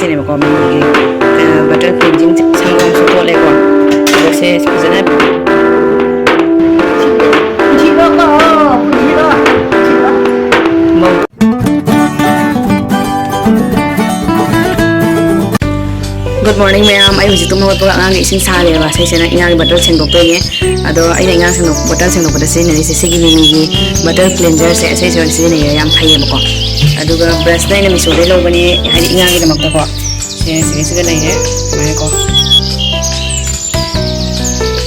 sini bako magi butter cleansing sanggom suto leko se fazana Good morning, ma'am. I was just talking about ang isang sali ba sa isang inang butter sendok pe ado ay inang sendok butter sendok pada sini ni Semgani butter cleanser sa isa sini yang thai ba ko ado ga brush na ni misore lo bani hari inang gi namak ko se lai ne mai ko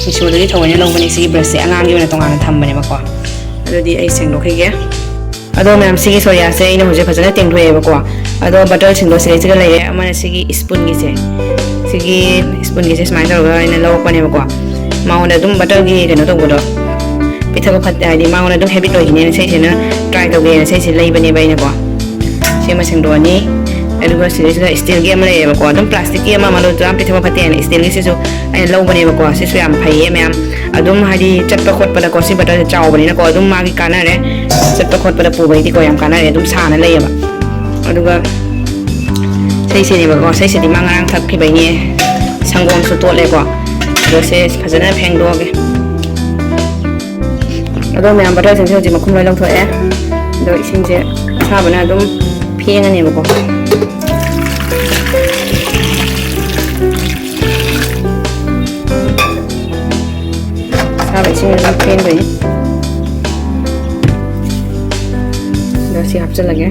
misore gi thawanya lo bani si brush se angang gi na tonga tham bani ba ko ado di ai sendok ge ado ma'am sigi soya se ina hoje phajana tengthoi ba ko ado butter sendok se isa lai amana sigi spoon gi se sigi spoon gi se smile ga ina lo ko ne ba ko mauna dum butter gi kano to bodo pitha ko phat di mauna dum habit lo gi ne se se na try to ge se se lai bani bai na ko se ma Sengdokani aduga se se steel gi amale ba ko dum plastic gi ama malo dum pitha ko phat ne steel gi se so ai lo bani ba ko se so yam phai ye ma'am adum hadi chatpa khot pada ko si butter chaw bani na ko adum ma gi kana re chatpa khot pada pu bai di ko yam kana re dum sa na lai ba aduga sai se ni ba ko sai se di mangarang thap ki bai ni sanggom su to le ko ado se phajana pheng do ge ado ma'am butter sing se ji makhum lai long tho e do ising se sa bana dum pheng ani ba ko sa ba ising dum pheng bai do si hap chal lage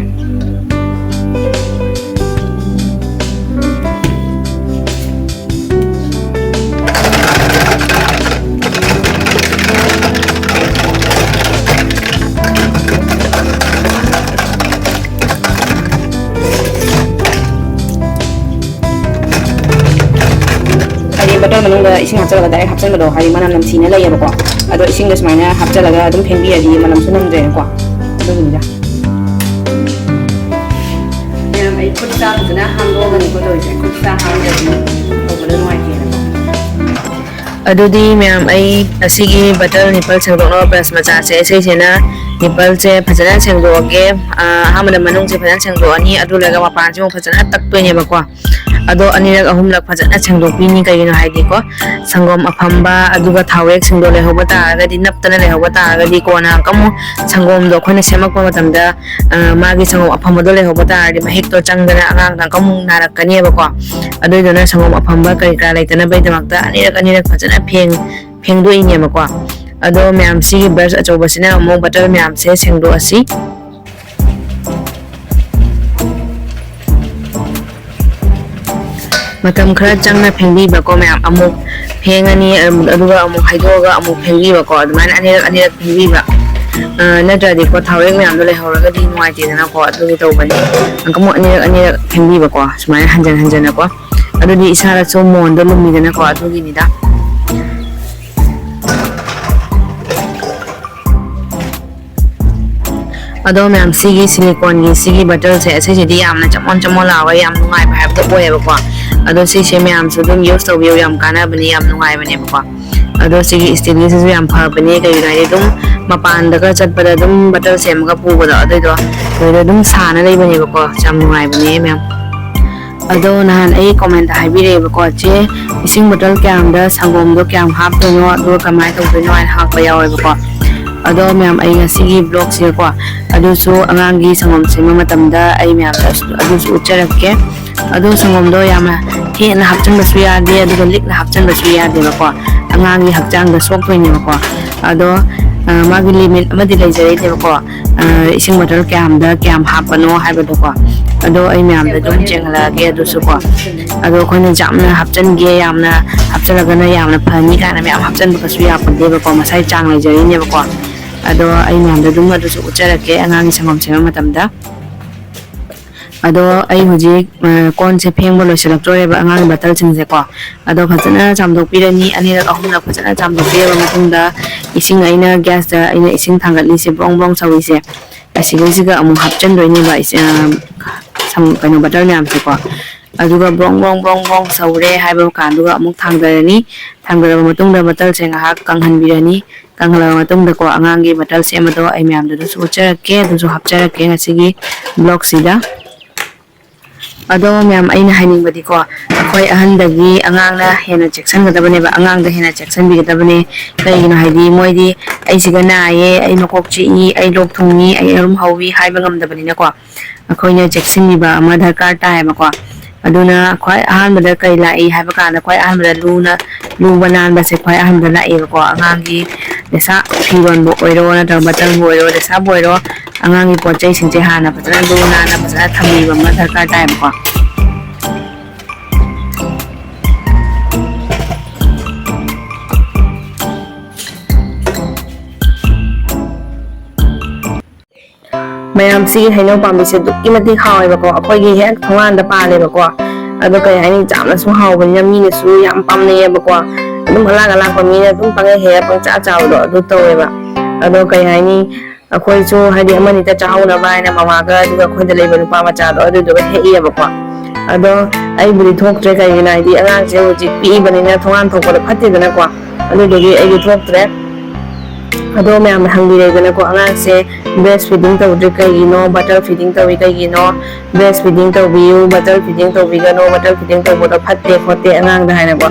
butter manung da ising hapcha laga direct hapcha do hari manam nam sina lai ba ko ado ising da smaina hapcha laga adum phengbi adi manam sunam je ko ado ni da ya mai kutsa na ham do ga ni ko do je kutsa ham da ni ko ba no ai ke ado di ma'am ai asigi butter nipple sengdok no plus macha se se na nipple se phajana sengdok ge hamada manung se phajana sengdok ani adu laga mapan se mo phajana tak to ne ba ko ado anirak ahumlak phajana sengdok pini kaino haidi ko sanggom aphamba aduga thawek sengdok le hoba ta ga di naptana le hoba ta ga di ko na kamu sanggom do khona semak pa matamda magi sanggom aphamba do le hoba ta di mahik to changdana angang tang kamu narak kani ba ko ado do na sanggom aphamba kai ka laitana bai damakta anirak phajana pheng do ini ba ko ado ma'am si brush achoba sina mo butter ma'am se sengdok asi matam khara changna phengbi ba ko ma'am amuk phengani aduga amuk haidoga amuk phengbi ba ko adman anirak phengbi ba natra di ko thawek ma'am do le horaga di nuai ti na ko adugi to bani angkamu anirak phengbi ba ko smai hanjan na ko adu di isara so mon do lumi na ko adugi ni da ado ma'am sigi silicone gi sigi butter se ase di amna chamon lawa yam nungai ba hab to boye ba ko ado si se ma'am so dum use to bi yam kana bani yam nungai bani ba ko ado sigi steel gi se yam pha bani kai ga dum mapan da ka chat pada dum butter se ma ka pu ba da do dum sa na lai bani ba ko cham nungai bani ma'am ado nahan ai comment hai bi re ba ko che ising bottle kyam da sanggom do kyam hap to no do kamai to no an ha pa yaw ba ko ado ma'am ai ngasigi vlog se ko ado so angangi sangom sema matamda ai ma'am ado so ucharakke ado sangom do yama he na hapchan basu ya de ado lik na hapchan basu ya de ba ko angangi hakchang da sok toini ba ko ado magi limit amadi leijare de ba ko ising bottle kyam da kyam hapano hai ba do ko ado ai ma'am da dum chengla ge ado so ko ado khone jamna hapchan ge yamna hapchalaga na yamna phani kana ma'am hapchan basu ya pa de ba ko masai chang leijare ne ba ko ado ai ma'am da dum ado so ucharake angangi sangom sema matamda ado ai hoji kon se pheng bolo selak tore ba angang batal sing se ko ado phajana chamdok pirani anirak ahumlak phajana chamdok pira matungda ising aina gas da aina ising thangatli se brong sawi se asiga amu hapchan doini ba sam kano batal nyam se ko aduga brong saure haiba kanduga amuk thangdarani thangdaraba matungda batal se ngahak kanghan birani kanglaba matungda ko angangi batal se amado ai myam da su charake du hapcharake ngasigi blog sida Ado ma'am aina haning ko akoy ahandagi angangna hena checksan gadabane ba angangda hena checksan bi gadabane kaygino haidi moidi ai siga naaye ai makokchi i ai lok thungni ai arum hawi haiba ngamdabani na ko akoyna checksin ni ba ama dharkar ta ba ko aduna akoy ahanbada kai lai haiba kana akoy ahanbada lu banan ba se akoy ahanbada lai ba ko angangi desa phiron bo oiro na ta batang bo oiro desa bo oiro angangi pochai singje hana patana lu na patana thammi ba ma dharkar ta ba ko mayam si haino pambi se dukki mati hawe ba ko akhoi gi hek thongan da pa le ba ko ado kai haini jamna su haw ban yam ni su yam pam ne ba ko adum ala ko mi ne dum pangai he pang cha cha do adu to we ba ado kai haini akhoi chu hadi amani ta cha na ba na mama ga du akhoi da le ba nu pa ma cha do adu do he iya ba ko ado ai buri thok tre kai na di angang che ho ji pi ba ni na thongan thok ko phatti da na ko adu do gi ai gi thok tre ado ma'am हंगी रेगना को अंगांग से breast feeding तौद्रि कईगिनो bottle feeding तौवी कईगिनो breast feeding तौबियु बटर फीडिंग तौबिगनो बटर फीडिंग तौबोदो फत्ते खोते अंगांग दा हायना को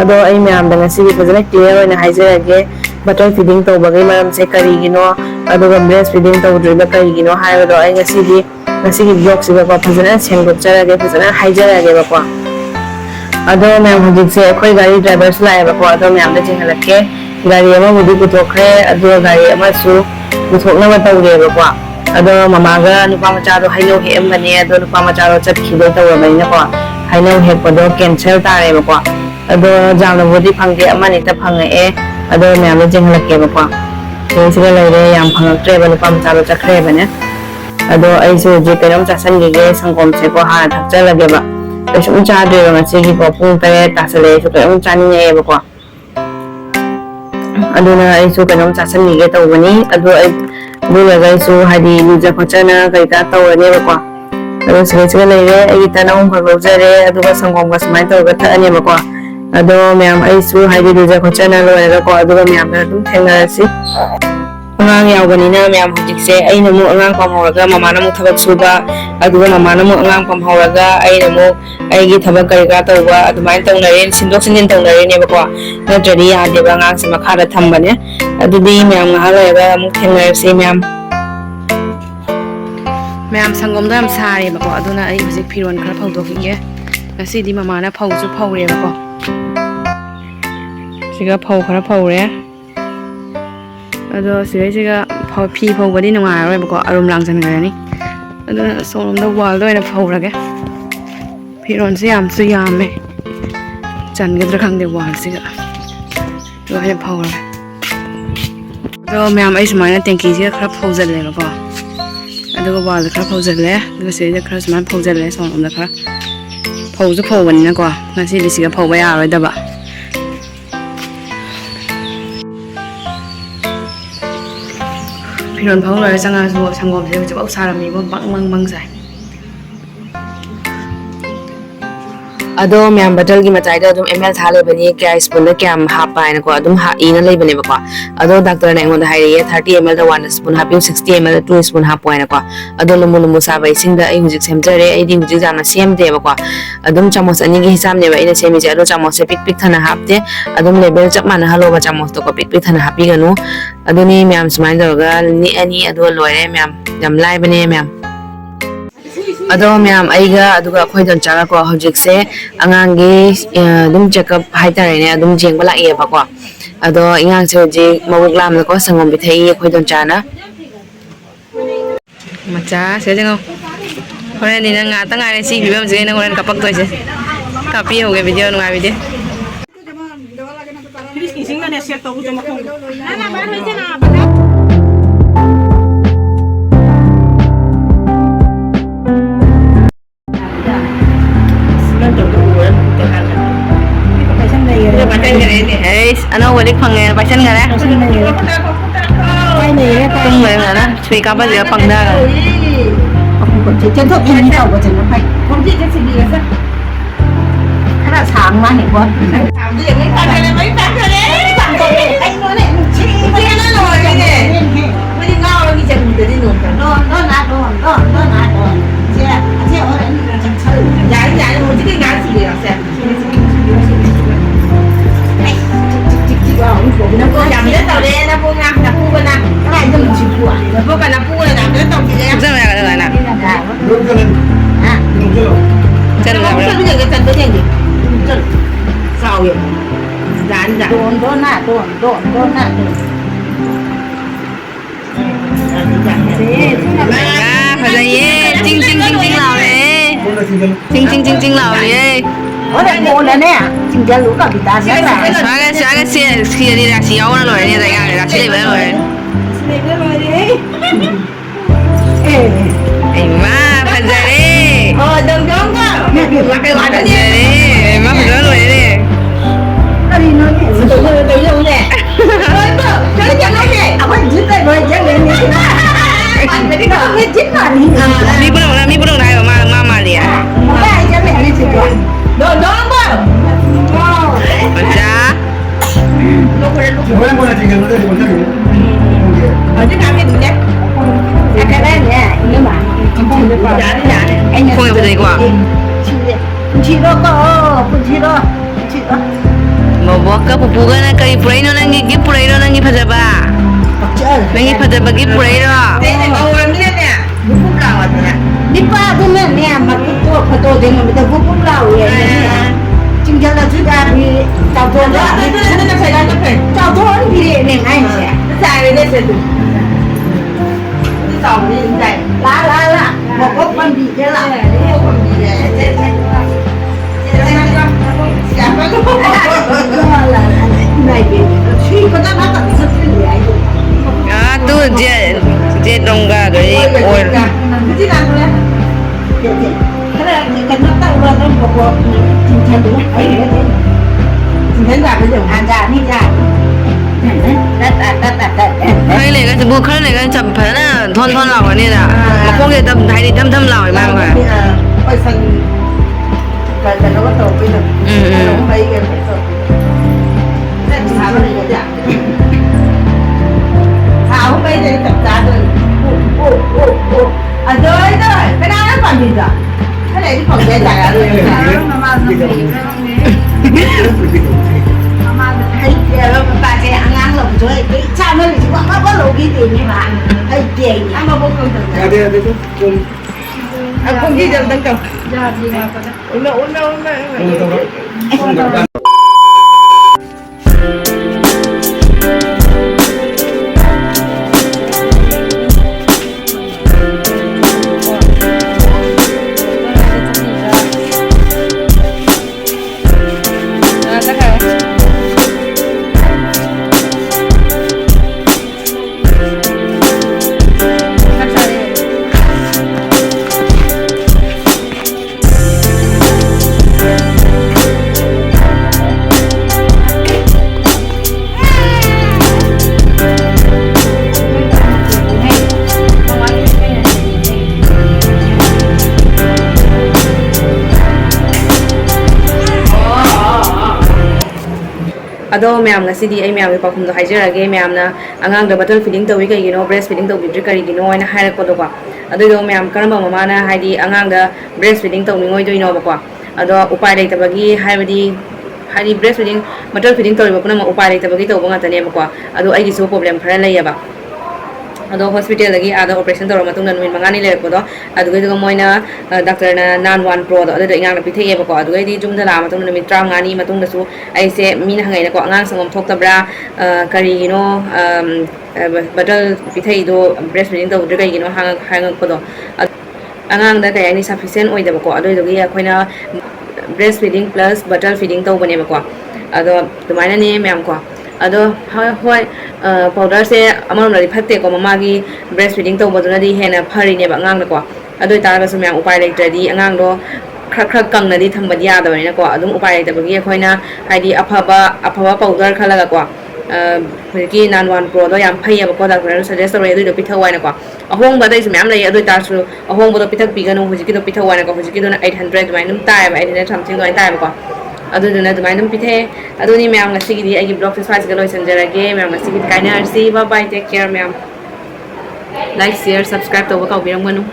अदो आई मैम दा ngasi gi फजना क्लियर होना हाइजरगे बटर फीडिंग तौबगे मरम से करीगिनो अदो ब्रेस्ट फीडिंग तौद्रि बा कईगिनो हायबदो आई ngasi gi ब्लॉग से को फजना सेंगोचरगे फजना हाइजरगे बा को अदो मैम हुजिक से कोई गाड़ी ड्राइवर्स लाए बा को अदो मैम दा जिहलके gari ama mudi puthokre adu gari ama su puthokna ma tawre ba kwa ado mama ga nupa macha do haino he am bane ado nupa macha do chat khido tawra bai na kwa haino he podo cancel tare ba kwa ado jamna bodi phangge ama ni ta phang e ado me am jeng lakke ba kwa se se lai re yam phang tre ba nupa macha do chakre ba ne ado ai su je karam cha san ge sangkom se ko ha thak cha lage ba sum cha de ba se gi ko pung ta ta sale su karam cha ni ne ba kwa aduna ai su kanam cha san ni ge tawani adu ai bu la gai su hadi lu ja khochana kai ta tawani ba kwa adu se se lai re ai ta na um phar jare adu ba sangom ga smai taw ga tha ani ba kwa adu myam ai su hadi lu ja khochana lo ra ko adu myam na dum thengna si angang yaw bani na myam hujik se ai na mu angang pam horaga mama na mu thabak su ba adu mama na mu angang pam horaga ai na mu ai gi thabak kai ga taw ba adu mai taw na re sindok sin taw na re ne ba kwa na jari ya de ba ngang se makha da tham ba ne adu di myam nga la ga mu thengna se myam sangom da am sare ba ko adu na ai hujik phiron khara phau do ki ge ngasi di mama na phau chu phau re ba ko siga phau khara phau re ado siga phau phi phau badi nungai roi ba ko arum lang jan ga ni ado solom da wall do na phau rage phiron se yam su yam me chan ga dra khang de wall siga do ha phau rage ado myam ai smai na tanki siga khara phau jal le ba ko ado wall khara phau jal le ado se khara smai phau jal le solom da khara phau ju phau bani na ko na si siga phau ba ya roi da ba phiron phau rồi sang zo sangom se chau saram mi bang bang sai ado myam batal gi machai da dum ml thale bani kya spoon da kya ha pa na ko dum ha ina lei bani ba ko ado doctor na ngon da hai ye 30 ml da 1 spoon ha pi 60 ml da 2 spoon ha pa na ko ado lumu sa bai sing da ai hujik sem jare ai di hujik jana sem de ba ko adum chamos ani gi hisam ne ba ina semi ja ado chamos se pik thana hapte adum level chap mana halo ba chamos to ko pik thana hapi ganu ado ni myam smile da ga ni ani ado loire myam jam lai bani myam ado myam aiga aduga khoi don chaga ko hojik se angang gi dum checkup hai tare ne dum jeng bala ye ba ko ado ingang se je mabuk lam ko sangom bi thai khoi don chana macha se jeng hore ni na nga ta ngai ne si bi bam je na hore kapak toi se kapi ho ge video ngai video ano balik phangge paisen ga na tung le ga na chui ka ba je phang da ga chân thuốc in đi tàu của chân nó phải không chỉ cái gì cả cái là sáng mà hiểu không sáng gì mấy tăng cái này mấy tăng cái đấy tăng cái này anh nói này chị cái nó rồi cái này mới đi ngao nó đi chân mình đi nổ nó nát rồi nó nát rồi chị ở đây chân chơi buồn vô cả là phu này làm cái tổng gì đấy rất là được nè Đúng cho nên. à Đúng cho nên. chân nó là không biết cái chân cái gì chân sao vậy dán dán đốn nè đốn nè à phải là ye chinh chinh chinh chinh nào đấy Đúng là chính chinh chinh chinh chinh nào đấy ở đây cô này nè chính ra lũ cả bị ta rất là xóa cái xe đi ra xéo nó rồi này đại ca là xe đấy rồi ai mà phải ra đi đừng giống quá cái loại đó phải ra đi má phải ra rồi đi nó đi nói nhẹ tự dùng nè chơi cho nó nhẹ à mình chỉ tay rồi chơi liền như thế bạn phải đi đâu cái chính là mi bắt đầu này mà đi à cái cho mẹ đi chơi đồ đó không phải ra lúc Chỉ có em con này thì gần đây thì còn chắc ở trên nào cái gì đấy cái đấy nè nhưng mà anh không phải gì quá chị đó có chị đó mau bawa ke pupugan nak kari purai no nangi gi purai no nangi pada ba nangi pada bagi purai no đây này mau ăn lên nè bún bún lẩu à nè đi qua thôi nè mà cái tôi thì mà người ta bún lẩu vậy chính ra là chúng ta thì chào thôn đó chào thôn thì để này sẽ xài về đây sẽ được đi tàu đi chạy lá một có con gì thế là con gì thế này thì suy có ta nói là rất là ah tu je dongga dari oil cái nào rồi cái này cái nó tạo ra nó một chính chân đúng không ấy chính chân là bây giờ ăn ra đi ra khai này cái sebu khai này cái chậm phải là thon lẩu này nè mà không cái thâm thái thì thâm lẩu mà mà ôi xanh cái nó có tổ bây giờ nó không thấy cái tổ nên tháo cái này cái gì tháo bây giờ tập ra rồi à rồi cái nào nó còn gì rồi cái này còn dễ dàng rồi hay bà trẻ Angang lồng chơi cái sao nó chỉ có lồng cái gì nhưng mà hay tiền ăn mà không cần Ada tu. không gì đâu tấn công uno ado ma'am ngasi di ai ma'am pa khum do haijara ge ma'am na angang da bottle feeding to wi kai gino breast feeding to bidri Karigino na haira ko do kwa ado do ma'am karamba mama na haidi angang da breast feeding to ngoi do ino ba kwa ado upai dai tabagi haibadi haidi breast feeding bottle feeding to ba kuna ma upai dai tabagi to ba ngata ne ba kwa ado ai gi so problem khara lai ya ba ado hospital lagi ada operation to ma tung na nuin mangani le ko do ado ge moina doctor na nan one pro do ado ingang na pithe ba ko ado ge di jum da la ma tung na mi tra ngani ma tung da su ai se mi na hangai na ko angang sangom thok ta bra Karigino bottle pithe do breast feeding to de Karigino hang ko do angang da kai ni sufficient oi da ba ko ado ge khoina breast feeding plus bottle feeding to bane ba ko ado tumaina ni ma'am ko ado hoi powder se amarom lari phatte ko mamagi breastfeeding to boduna di hena phari ne ba ngang na ko ado tar ba sum yang upai lai tradi angang do khrak kang na di thamba dia da ni na ko adum upai lai ta bagi khoina haidi aphaba powder khala ga ko ki nan wan pro do yam phai ba ko da ko suggest ro ado do pithawai na ko ahong ba dai sum yam lai ado tar su ahong ba do pithak pi ga no hujiki do pithawai na ko hujiki do na 800 mai num tai ba 800 something do tai ba ko adu duna dumai num pithe adu ni ma'am ngasi gi di ai gi blog face ga loi sanjarage ma'am ngasi gi kaina rc bye bye take care ma'am like share subscribe to ba ka biram ganu